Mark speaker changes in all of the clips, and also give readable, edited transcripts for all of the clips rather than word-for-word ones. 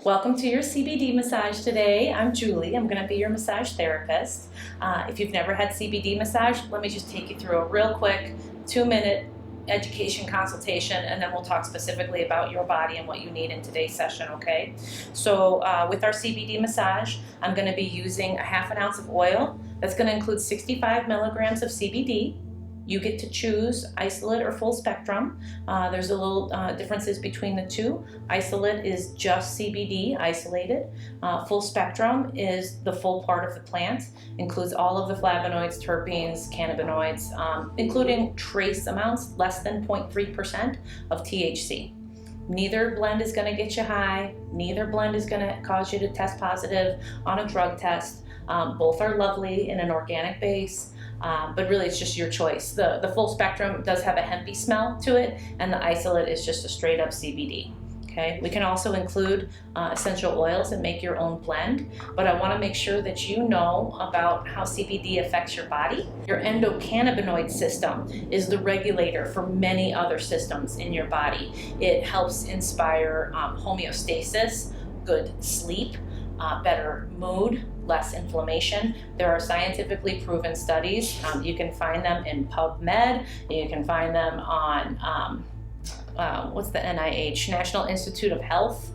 Speaker 1: Welcome to your CBD massage today. I'm Julie. I'm going to be your massage therapist. If you've never had CBD massage, let me just take you through a real quick 2-minute education consultation, and then we'll talk specifically about your body and what you need in today's session, okay? So with our CBD massage, I'm going to be using a ½ ounce of oil. That's going to include 65 milligrams of CBD. You get to choose isolate or full spectrum. There's a little differences between the two. Isolate is just CBD isolated. Full spectrum is the full part of the plant, includes all of the flavonoids, terpenes, cannabinoids, including trace amounts less than 0.3% of THC. Neither blend is going to get you high. Neither blend is going to cause you to test positive on a drug test. Both are lovely in an organic base. But really it's just your choice. The full spectrum does have a hempy smell to it, and the isolate is just a straight up CBD. Okay? We can also include essential oils and make your own blend, but I want to make sure that you know about how CBD affects your body. Your endocannabinoid system is the regulator for many other systems in your body. It helps inspire homeostasis, good sleep, better mood, less inflammation. There are scientifically proven studies. You can find them in PubMed. You can find them on what's the NIH, National Institute of Health.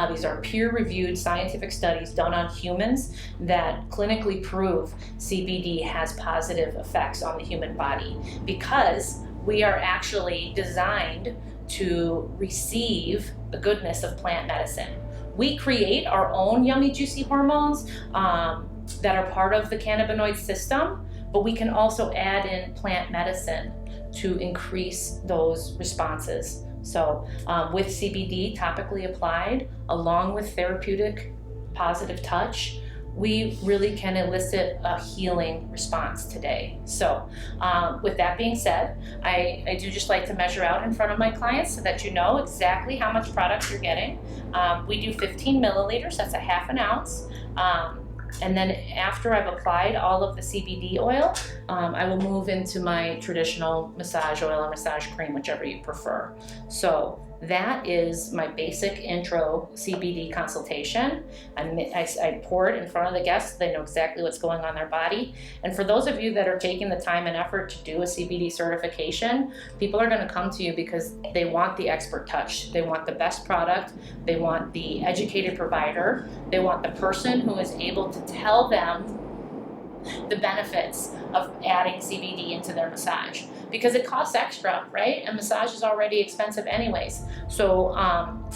Speaker 1: These are peer-reviewed scientific studies done on humans that clinically prove CBD has positive effects on the human body, because we are actually designed to receive the goodness of plant medicine. We create our own yummy, juicy hormones that are part of the cannabinoid system, but we can also add in plant medicine to increase those responses. So with CBD topically applied, along with therapeutic positive touch, we really can elicit a healing response today. So with that being said, I do just like to measure out in front of my clients so that you know exactly how much product you're getting. We do 15 milliliters, that's a ½ ounce. And then after I've applied all of the CBD oil, I will move into my traditional massage oil or massage cream, whichever you prefer. So that is my basic intro CBD consultation. I pour it in front of the guests so they know exactly what's going on in their body. And for those of you that are taking the time and effort to do a CBD certification, people are going to come to you because they want the expert touch. They want the best product. They want the educated provider. They want the person who is able to tell them the benefits of adding CBD into their massage, because it costs extra, right? And massage is already expensive anyways. So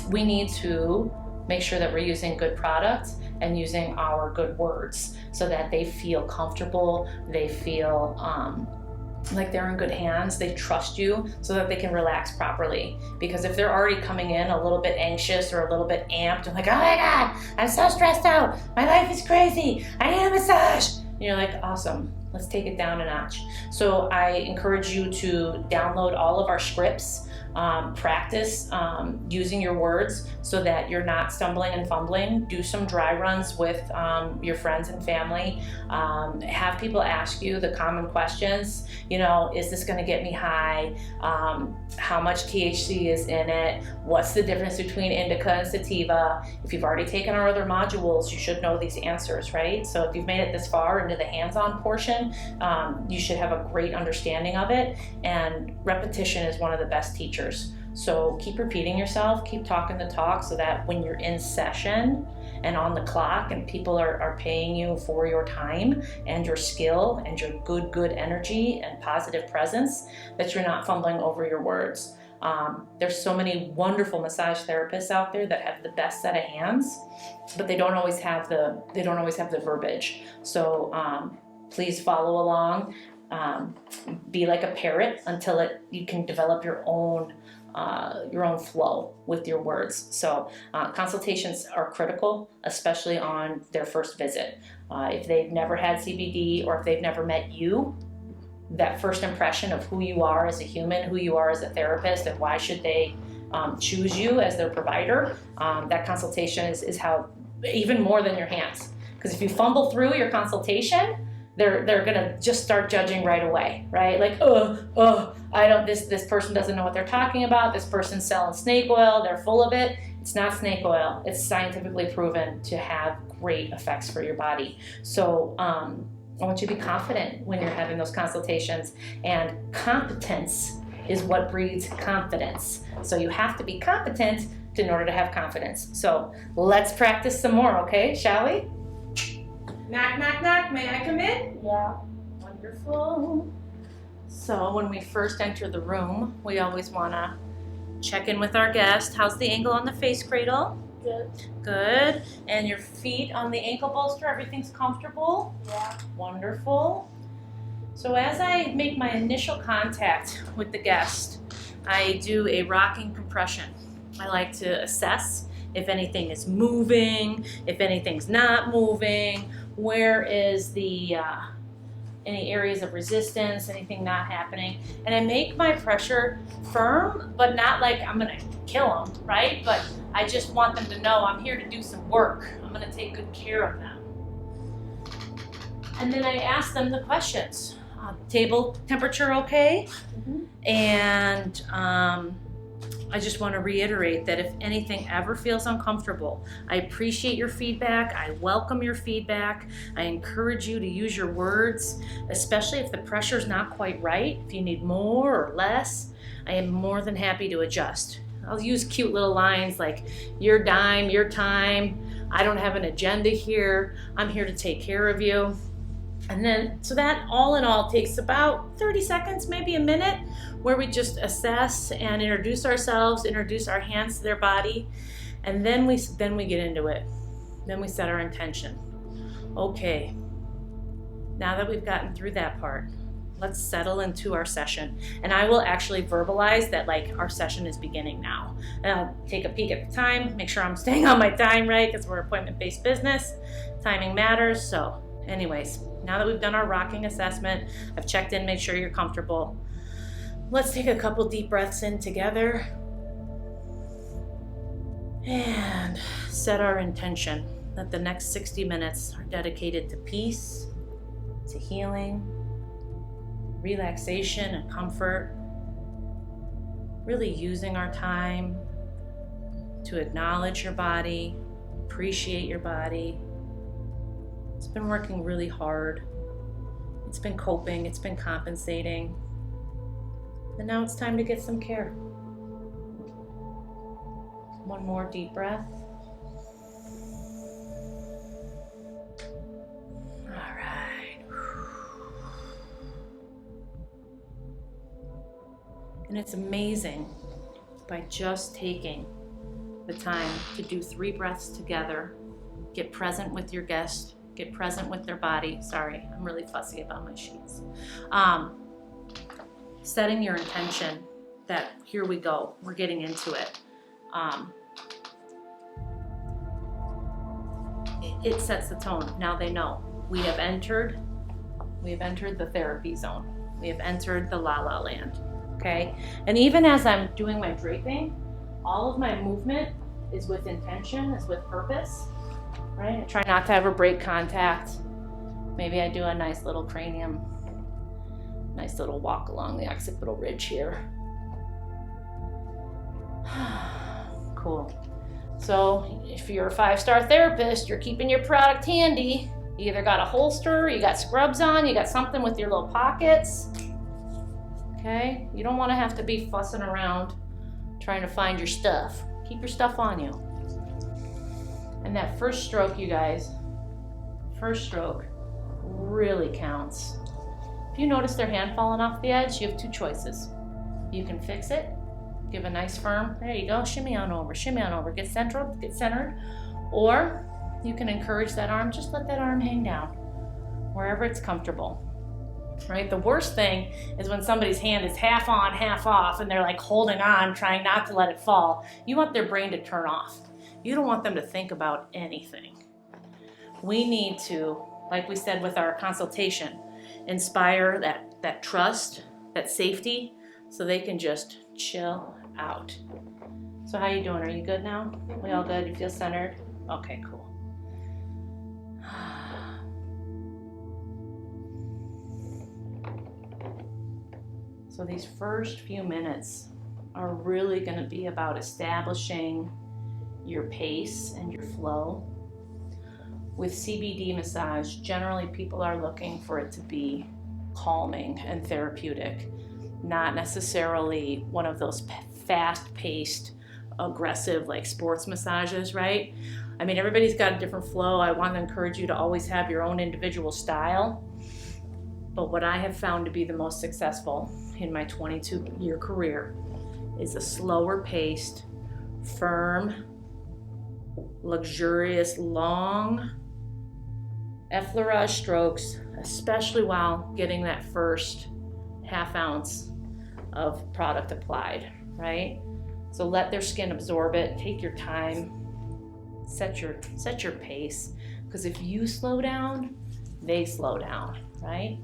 Speaker 1: we need to make sure that we're using good product and using our good words so that they feel comfortable, they feel like they're in good hands, they trust you so that they can relax properly. Because if they're already coming in a little bit anxious or a little bit amped and like, oh my God, I'm so stressed out, my life is crazy, I need a massage. And you're like, awesome, let's take it down a notch. So I encourage you to download all of our scripts, practice using your words so that you're not stumbling and fumbling. Do some dry runs with your friends and family. Have people ask you the common questions. You know, is this going to get me high? How much THC is in it? What's the difference between indica and sativa? If you've already taken our other modules, you should know these answers, right? So if you've made it this far into the hands-on portion, you should have a great understanding of it. And repetition is one of the best teachers. So keep repeating yourself, keep talking the talk so that when you're in session and on the clock and people are paying you for your time and your skill and your good energy and positive presence, that you're not fumbling over your words. There's so many wonderful massage therapists out there that have the best set of hands, but they don't always have the verbiage. So please follow along. Be like a parrot until you can develop your own flow with your words. So consultations are critical, especially on their first visit. If they've never had CBD or if they've never met you, that first impression of who you are as a human, who you are as a therapist, and why should they choose you as their provider, that consultation is how, even more than your hands. Because if you fumble through your consultation, they're gonna just start judging right away, right? Like, this person doesn't know what they're talking about. This person's selling snake oil. They're full of it. It's not snake oil. It's scientifically proven to have great effects for your body. So I want you to be confident when you're having those consultations, and competence is what breeds confidence. So you have to be competent in order to have confidence. So let's practice some more, okay? Shall we? Knock, knock, knock. May I come in?
Speaker 2: Yeah.
Speaker 1: Wonderful. So when we first enter the room, we always want to check in with our guest. How's the angle on the face cradle?
Speaker 2: Good.
Speaker 1: Good. And your feet on the ankle bolster, everything's comfortable?
Speaker 2: Yeah.
Speaker 1: Wonderful. So as I make my initial contact with the guest, I do a rocking compression. I like to assess if anything is moving, if anything's not moving, where is the any areas of resistance, anything not happening. And I make my pressure firm, but not like I'm gonna kill them, right? But I just want them to know I'm here to do some work. I'm gonna take good care of them. And then I ask them the questions. Table temperature okay?
Speaker 2: Mm-hmm.
Speaker 1: And I just want to reiterate that if anything ever feels uncomfortable, I appreciate your feedback. I welcome your feedback. I encourage you to use your words, especially if the pressure's not quite right. If you need more or less, I am more than happy to adjust. I'll use cute little lines like, your dime, your time. I don't have an agenda here. I'm here to take care of you. And then, so that all in all takes about 30 seconds, maybe a minute, where we just assess and introduce ourselves, introduce our hands to their body, and then we get into it. Then we set our intention. Okay, now that we've gotten through that part, let's settle into our session. And I will actually verbalize that like our session is beginning now. And I'll take a peek at the time, make sure I'm staying on my time, right? Because we're appointment-based business. Timing matters. So anyways, now that we've done our rocking assessment, I've checked in, made sure you're comfortable. Let's take a couple deep breaths in together and set our intention that the next 60 minutes are dedicated to peace, to healing, relaxation and comfort, really using our time to acknowledge your body, appreciate your body. It's been working really hard. It's been coping, it's been compensating. And now it's time to get some care. One more deep breath. All right. And it's amazing by just taking the time to do 3 breaths together, get present with your guest, get present with their body. Sorry, I'm really fussy about my sheets. Setting your intention that here we go, we're getting into it. It sets the tone. Now they know we have entered the therapy zone. We have entered the la la land. Okay? And even as I'm doing my draping, all of my movement is with intention, is with purpose. Right? I try not to ever break contact. Maybe I do a nice little cranium, nice little walk along the occipital ridge here. Cool. So if you're a 5-star therapist, you're keeping your product handy. You either got a holster, you got scrubs on, you got something with your little pockets. Okay? You don't want to have to be fussing around trying to find your stuff. Keep your stuff on you. And that first stroke, you guys, first stroke really counts. If you notice their hand falling off the edge, you have 2 choices. You can fix it, give a nice firm, there you go, shimmy on over, get centered, or you can encourage that arm, just let that arm hang down, wherever it's comfortable. Right? The worst thing is when somebody's hand is half on, half off, and they're like holding on, trying not to let it fall. You want their brain to turn off. You don't want them to think about anything. We need to, like we said with our consultation, inspire that trust, that safety, so they can just chill out. So how you doing? Are you good now? We all good? You feel centered? Okay, cool. So these first few minutes are really going to be about establishing your pace and your flow. With CBD massage, generally people are looking for it to be calming and therapeutic, not necessarily one of those fast-paced, aggressive like sports massages, right? I mean, everybody's got a different flow. I want to encourage you to always have your own individual style. But what I have found to be the most successful in my 22-year career is a slower paced, firm, luxurious, long effleurage strokes, especially while getting that first half ounce of product applied, right? So let their skin absorb it, take your time, set your pace, because if you slow down, they slow down, right?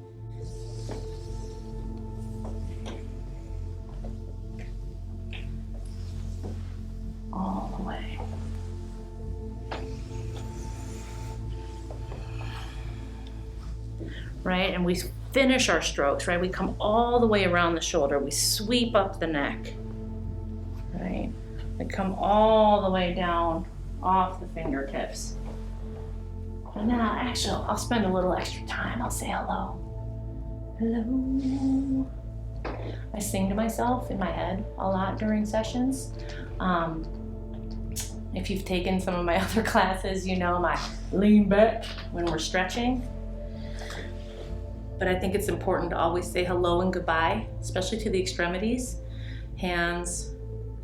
Speaker 1: All the way. Right, and we finish our strokes, right? We come all the way around the shoulder. We sweep up the neck, right? We come all the way down off the fingertips. And then I'll spend a little extra time. I'll say hello. Hello. I sing to myself in my head a lot during sessions. If you've taken some of my other classes, you know my lean back when we're stretching. But I think it's important to always say hello and goodbye, especially to the extremities, hands,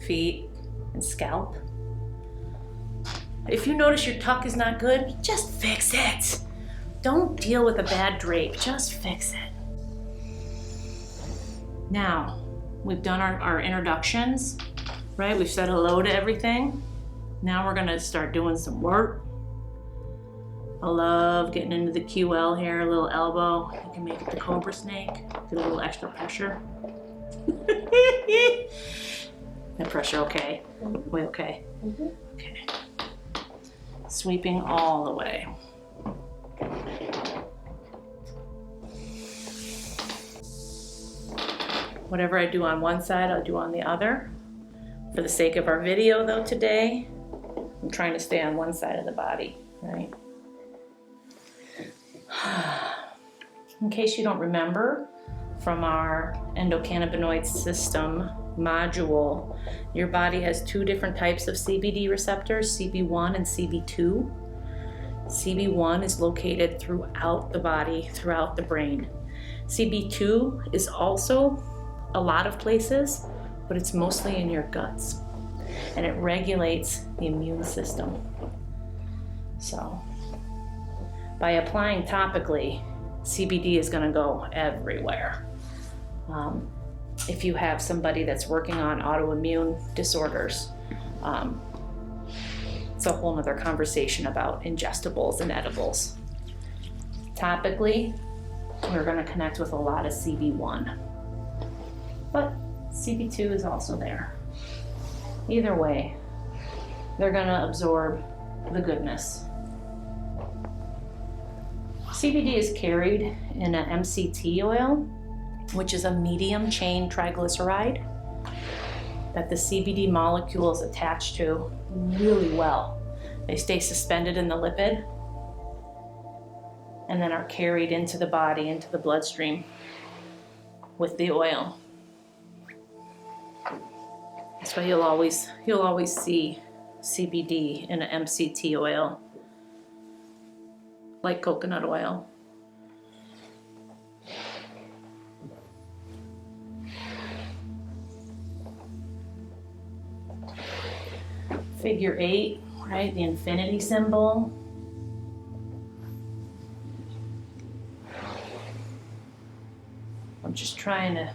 Speaker 1: feet, and scalp. If you notice your tuck is not good, just fix it. Don't deal with a bad drape, just fix it. Now, we've done our introductions, right? We've said hello to everything. Now we're gonna start doing some work. I love getting into the QL here, a little elbow. You can make it the cobra snake, get a little extra pressure. That pressure okay? We okay? Okay. Sweeping all the way. Whatever I do on one side, I'll do on the other. For the sake of our video though today, I'm trying to stay on one side of the body, right? In case you don't remember from our endocannabinoid system module, your body has two different types of CBD receptors, CB1 and CB2. CB1 is located throughout the body, throughout the brain. CB2 is also a lot of places, but it's mostly in your guts, and it regulates the immune system. So by applying topically, CBD is going to go everywhere. If you have somebody that's working on autoimmune disorders, it's a whole nother conversation about ingestibles and edibles. Topically, we're going to connect with a lot of CB1, but CB2 is also there. Either way, they're going to absorb the goodness. CBD is carried in an MCT oil, which is a medium chain triglyceride that the CBD molecules attach to really well. They stay suspended in the lipid and then are carried into the body, into the bloodstream with the oil. That's why you'll always see CBD in an MCT oil, like coconut oil. Figure 8, right? The infinity symbol. I'm just trying to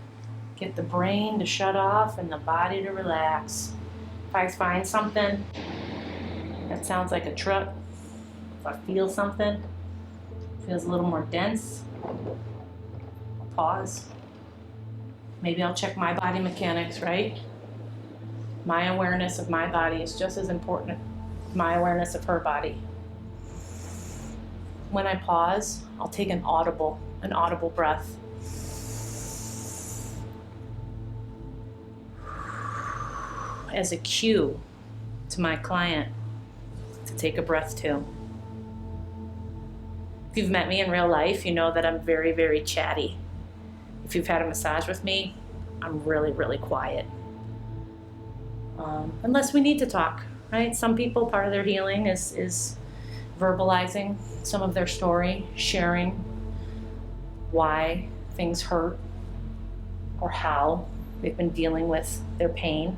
Speaker 1: get the brain to shut off and the body to relax. If I find something that sounds like a truck, if I feel something, feels a little more dense, I'll pause. Maybe I'll check my body mechanics, right? My awareness of my body is just as important as my awareness of her body. When I pause, I'll take an audible breath. As a cue to my client to take a breath to. If you've met me in real life, you know that I'm very, very chatty. If you've had a massage with me, I'm really, really quiet. Unless we need to talk, right? Some people, part of their healing is verbalizing some of their story, sharing why things hurt or how they've been dealing with their pain.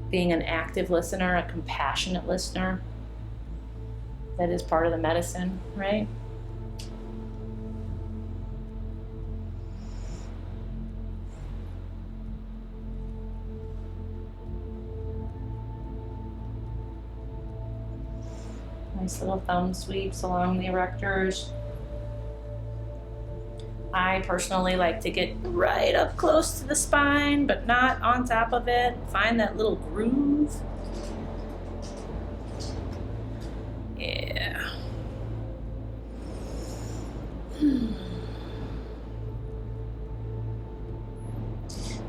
Speaker 1: Being an active listener, a compassionate listener, that is part of the medicine, right? Nice little thumb sweeps along the erectors. I personally like to get right up close to the spine, but not on top of it. Find that little groove. Yeah.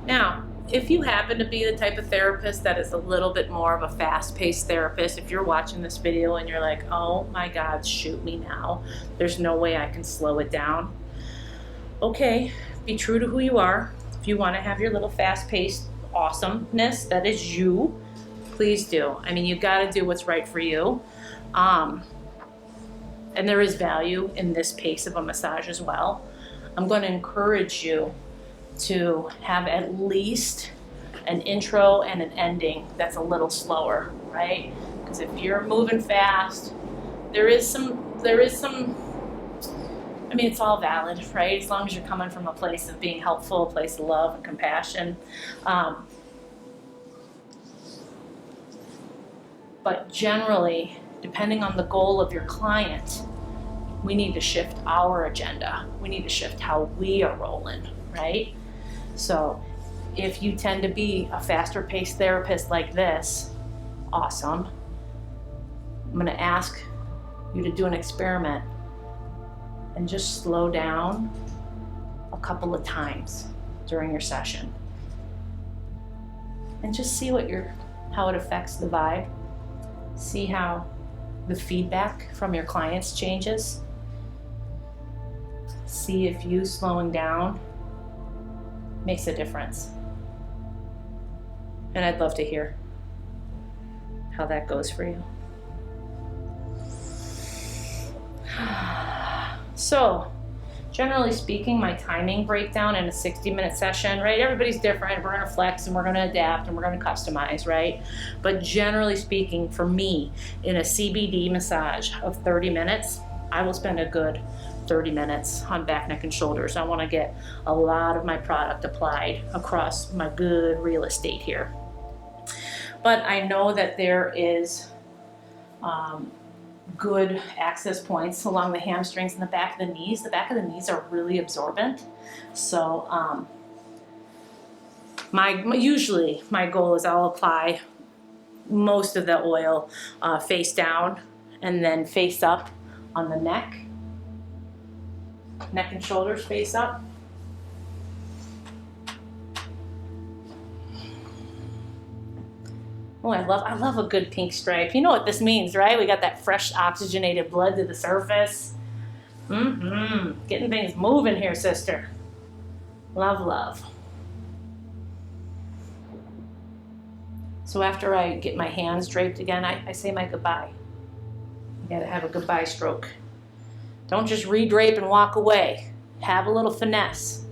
Speaker 1: Now, if you happen to be the type of therapist that is a little bit more of a fast-paced therapist, if you're watching this video and you're like, oh my God, shoot me now. There's no way I can slow it down. Okay, be true to who you are. If you want to have your little fast-paced awesomeness, that is you, please do. I mean, you got to do what's right for you. And there is value in this pace of a massage as well. I'm going to encourage you to have at least an intro and an ending that's a little slower, right? Because if you're moving fast, there is some, I mean, it's all valid, right? As long as you're coming from a place of being helpful, a place of love and compassion. But generally, depending on the goal of your client, we need to shift our agenda. We need to shift how we are rolling, right? So if you tend to be a faster paced therapist like this, awesome. I'm gonna ask you to do an experiment and just slow down a couple of times during your session. And just see how it affects the vibe. See how the feedback from your clients changes. See if you slowing down makes a difference. And I'd love to hear how that goes for you. So, generally speaking, my timing breakdown in a 60-minute session, right? Everybody's different. We're gonna flex and we're gonna adapt and we're gonna customize, right? But generally speaking, for me, in a CBD massage of 30 minutes, I will spend a good 30 minutes on back, neck, and shoulders. I wanna get a lot of my product applied across my good real estate here. But I know that there is good access points along the hamstrings and the back of the knees. The back of the knees are really absorbent. So usually my goal is I'll apply most of the oil face down and then face up on the neck and shoulders face up. Oh, I love a good pink stripe. You know what this means, right? We got that fresh oxygenated blood to the surface. Getting things moving here, sister. Love, love. So after I get my hands draped again, I say my goodbye. You gotta have a goodbye stroke. Don't just re-drape and walk away. Have a little finesse.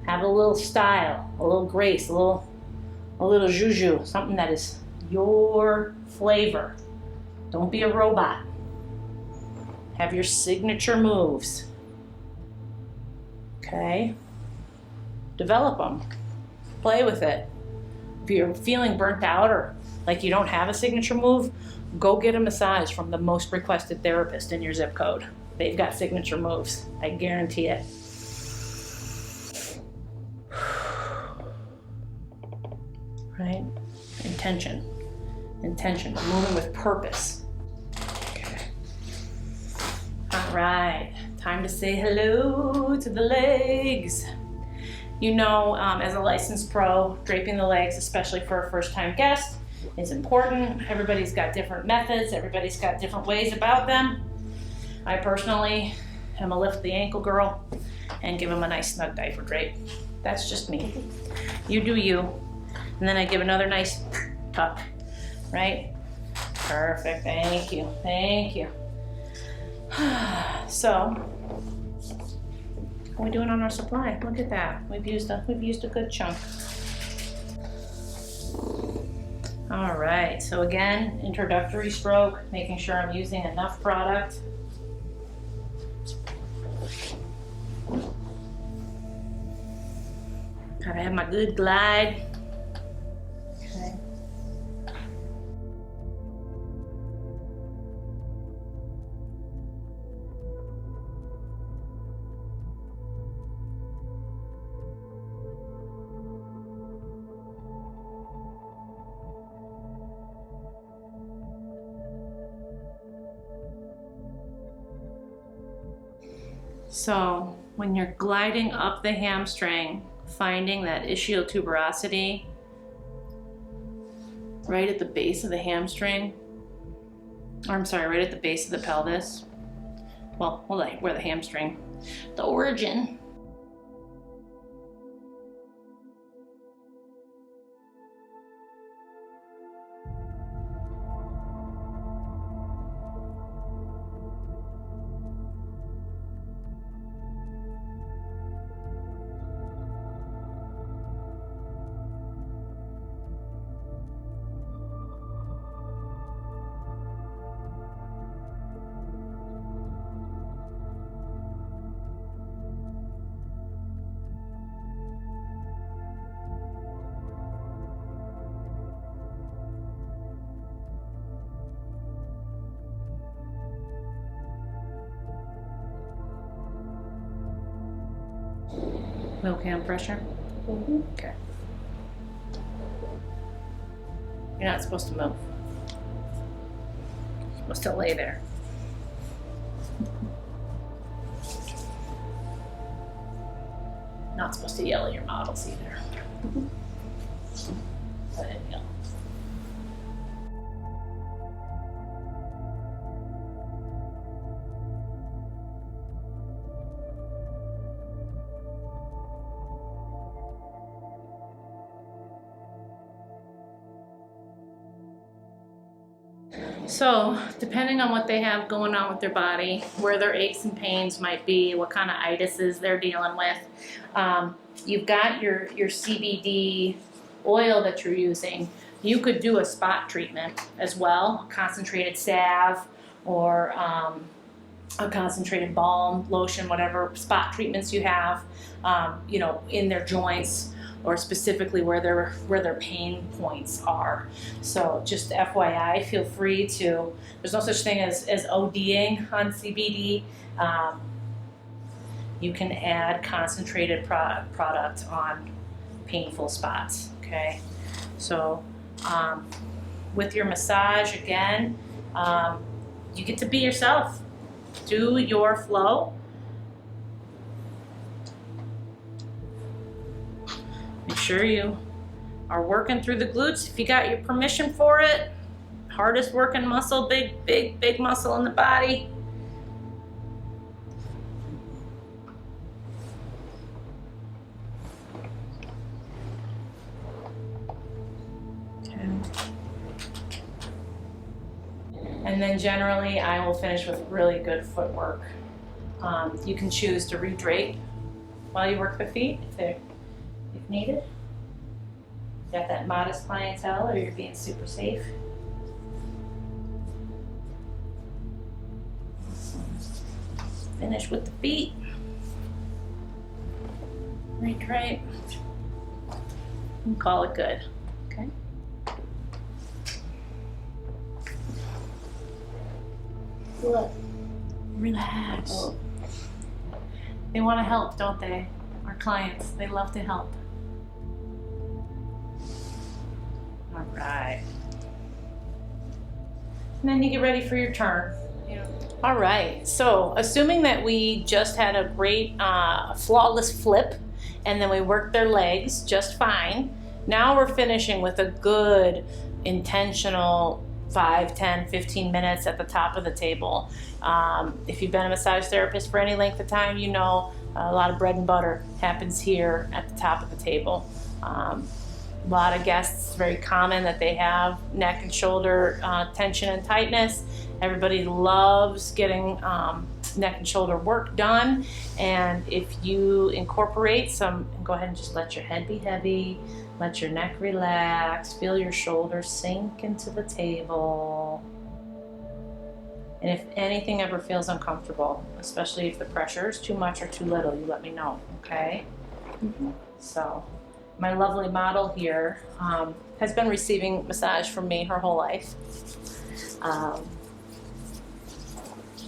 Speaker 1: Have a little style, a little grace, a little juju, something that is your flavor. Don't be a robot. Have your signature moves. Okay? Develop them. Play with it. If you're feeling burnt out or like you don't have a signature move, go get a massage from the most requested therapist in your zip code. They've got signature moves. I guarantee it. Right? Intention. Moving with purpose. Okay. All right. Time to say hello to the legs. You know, as a licensed pro, draping the legs, especially for a first-time guest, is important. Everybody's got different methods. Everybody's got different ways about them. I personally am a lift the ankle girl and give them a nice snug diaper drape. That's just me. You do you. And then I give another nice tuck, right? Perfect, thank you, thank you. So, how are we doing on our supply? Look at that, we've used a good chunk. All right, so again, introductory stroke, making sure I'm using enough product. Gotta have my good glide. Okay. So when you're gliding up the hamstring, finding that ischial tuberosity right at the base of the hamstring, or I'm sorry, right at the base of the pelvis. Well, where the hamstring, the origin. Okay on pressure? Mm-hmm. Okay. You're not supposed to move. You're supposed to lay there. Not supposed to yell at your models either. Go ahead and yell. So, depending on what they have going on with their body, where their aches and pains might be, what kind of itises they're dealing with, you've got your CBD oil that you're using. You could do a spot treatment as well, concentrated salve or a concentrated balm, lotion, whatever spot treatments you have, you know, in their joints, or specifically where their pain points are. So just FYI, feel free to, there's no such thing as ODing on CBD. You can add concentrated product on painful spots, okay? So with your massage, again, you get to be yourself. Do your flow. Make sure you are working through the glutes if you got your permission for it. Hardest working muscle, big muscle in the body. Okay. And then generally I will finish with really good footwork. You can choose to re-drape while you work the feet if needed. Got that modest clientele, or you're being super safe. Finish with the feet. Redrape. And call it good. Okay. What? Relax. Oh. They want to help, don't they? Our clients, they love to help. All right. And then you get ready for your turn. Yeah. All right, so assuming that we just had a great flawless flip and then we worked their legs just fine. Now we're finishing with a good intentional 5, 10, 15 minutes at the top of the table. If you've been a massage therapist for any length of time, you know a lot of bread and butter happens here at the top of the table. A lot of guests, very common that they have neck and shoulder tension and tightness. Everybody loves getting neck and shoulder work done, and if you incorporate some, go ahead and just let your head be heavy, let your neck relax, feel your shoulders sink into the table. And if anything ever feels uncomfortable, especially if the pressure is too much or too little, you let me know, okay? So my lovely model here has been receiving massage from me her whole life.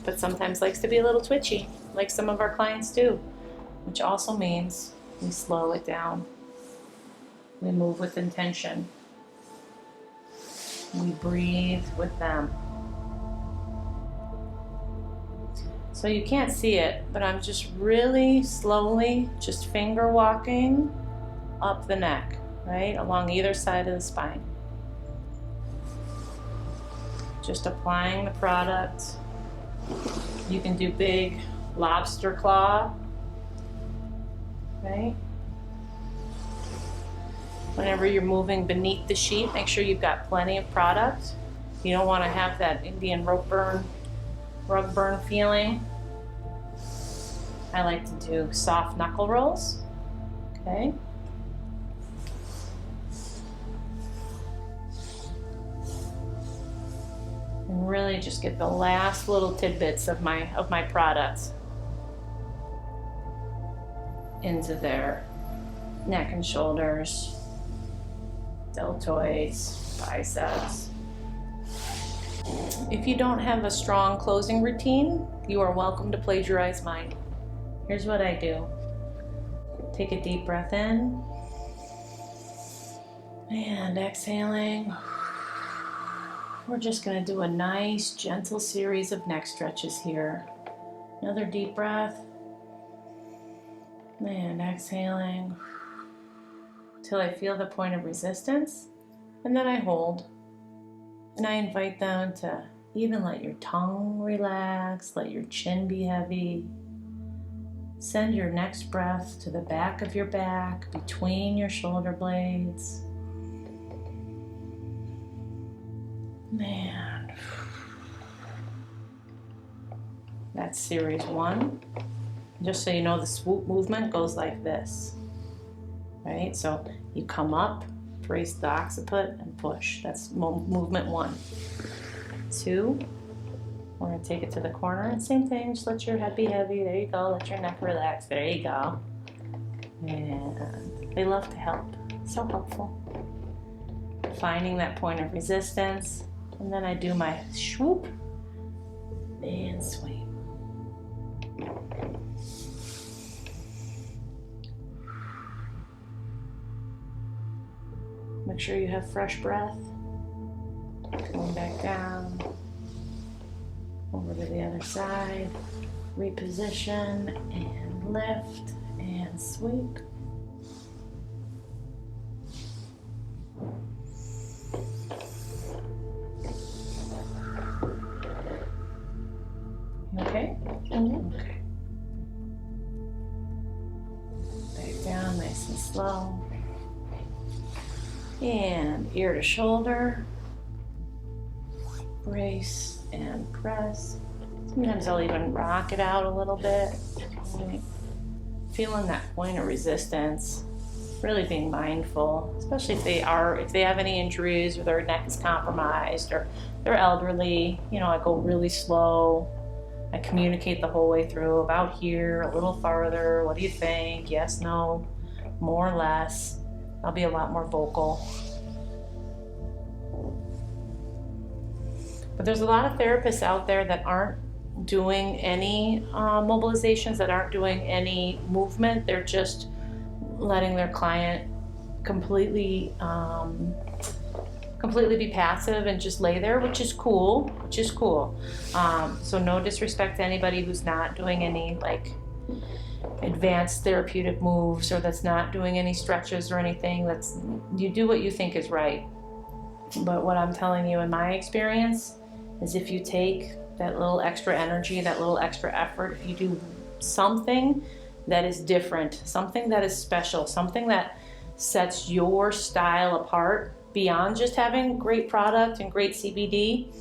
Speaker 1: But sometimes likes to be a little twitchy, like some of our clients do, which also means we slow it down. We move with intention. We breathe with them. So you can't see it, but I'm just really slowly just finger walking up the neck, right, along either side of the spine. Just applying the product. You can do big lobster claw, right? Whenever you're moving beneath the sheet, make sure you've got plenty of product. You don't want to have that Indian rug burn feeling. I like to do soft knuckle rolls, okay? And really just get the last little tidbits of my products into their neck and shoulders, deltoids, biceps. If you don't have a strong closing routine, you are welcome to plagiarize mine. Here's what I do. Take a deep breath in and exhaling. We're just going to do a nice, gentle series of neck stretches here. Another deep breath. And exhaling till I feel the point of resistance. And then I hold. And I invite them to even let your tongue relax, let your chin be heavy. Send your next breath to the back of your back, between your shoulder blades. Man. That's series 1. Just so you know, the swoop movement goes like this. Right? So you come up, brace the occiput, and push. That's movement 1. 2. We're going to take it to the corner, and same thing, just let your head be heavy. There you go. Let your neck relax. There you go. And they love to help. So helpful. Finding that point of resistance. And then I do my swoop and sweep. Make sure you have fresh breath. Going back down. Over to the other side. Reposition and lift and sweep. Okay? Okay. Back down nice and slow. And ear to shoulder. Brace and press. Sometimes I'll even rock it out a little bit. Right. Feeling that point of resistance. Really being mindful, especially if they have any injuries or their neck is compromised or they're elderly. You know, I go really slow. I communicate the whole way through, about here, a little farther, what do you think? Yes, no, more or less. I'll be a lot more vocal. But there's a lot of therapists out there that aren't doing any mobilizations, that aren't doing any movement. They're just letting their client completely be passive and just lay there, which is cool. So no disrespect to anybody who's not doing any like advanced therapeutic moves, or that's not doing any stretches or anything. You do what you think is right. But what I'm telling you in my experience is if you take that little extra energy, that little extra effort, if you do something that is different, something that is special, something that sets your style apart beyond just having great product and great CBD,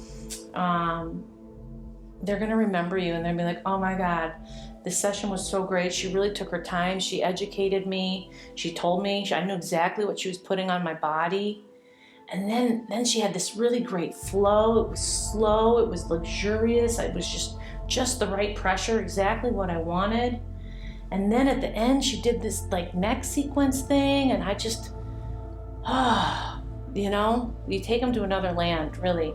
Speaker 1: they're going to remember you, and they'll be like, oh my God, this session was so great. She really took her time. She educated me. She told me. I knew exactly what she was putting on my body. And then she had this really great flow. It was slow. It was luxurious. It was just the right pressure, exactly what I wanted. And then at the end, she did this like neck sequence thing, and I just, you know, you take them to another land, really.